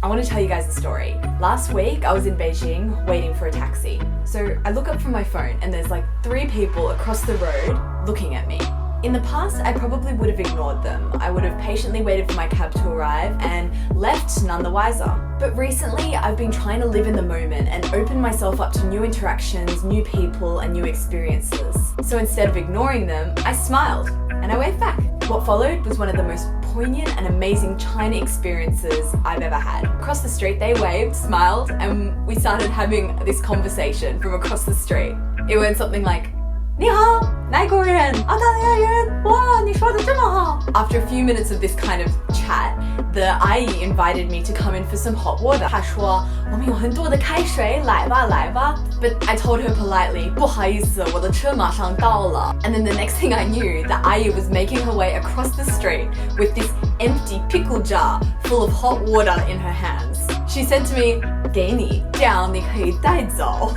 I want to tell you guys a story. Last week, I was in Beijing waiting for a taxi. So I look up from my phone and there's like 3 people across the road looking at me. In the past, I probably would have ignored them. I would have patiently waited for my cab to arrive and left none the wiser. But recently, I've been trying to live in the moment and open myself up to new interactions, new people, and new experiences. So instead of ignoring them, I smiled and I waved back. What followed was one of the most poignant and amazing China experiences I've ever had. Across the street, they waved, smiled, and we started having this conversation from across the street. It went something like, 你好，哪国人？澳大利亚人。哇，你说得这么好。After a few minutes of this kind of chat, the ayi invited me to come in for some hot water. 她说我们有很多的开水，来吧来吧。But I told her politely, 不好意思，我的车马上到了。And then the next thing I knew, the ayi was making her way across the street with this empty pickle jar full of hot water in her hands. She said to me, 给你，这样你可以带走。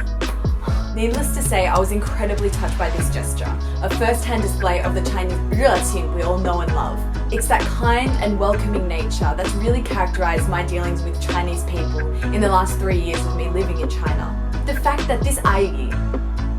Needless to say, I was incredibly touched by this gesture, a first-hand display of the Chinese 热情 we all know and love. It's that kind and welcoming nature that's really characterized my dealings with Chinese people in the last 3 years of me living in China. The fact that this ayi,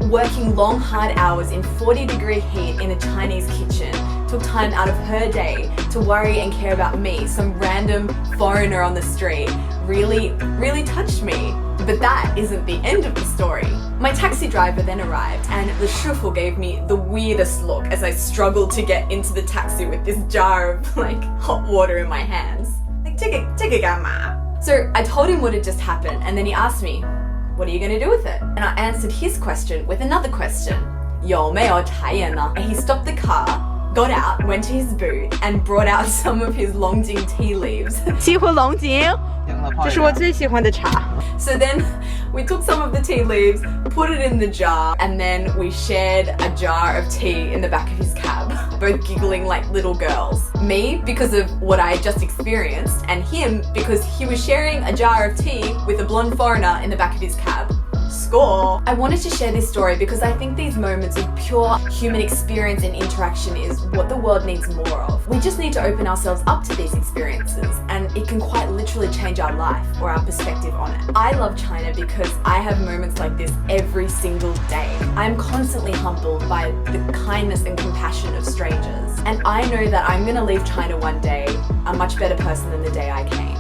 working long hard hours in 40-degree heat in a Chinese kitchen, took time out of her day to worry and care about me, some random foreigner on the street, really touched me. But that isn't the end of the story. My taxi driver then arrived and the shufu gave me the weirdest look as I struggled to get into the taxi with this jar of like hot water in my hands. Like, 这个干嘛? So I told him what had just happened and then he asked me, what are you going to do with it? And I answered his question with another question. 有没有茶叶呢? And he stopped the car, got out, went to his boot and brought out some of his Longjing tea leaves. 西湖龙井，这是我最喜欢的茶。So then we took some of the tea leaves, put it in the jar, and then we shared a jar of tea in the back of his cab, both giggling like little girls. Me, because of what I had just experienced, and him, because he was sharing a jar of tea with a blonde foreigner in the back of his cab. Score! I wanted to share this story because I think these moments of pure human experience and interaction is what the world needs more of. We just need to open ourselves up to these experiences and it can quite literally change our life or our perspective on it. I love China because I have moments like this every single day. I am constantly humbled by the kindness and compassion of strangers. And I know that I'm going to leave China one day a much better person than the day I came.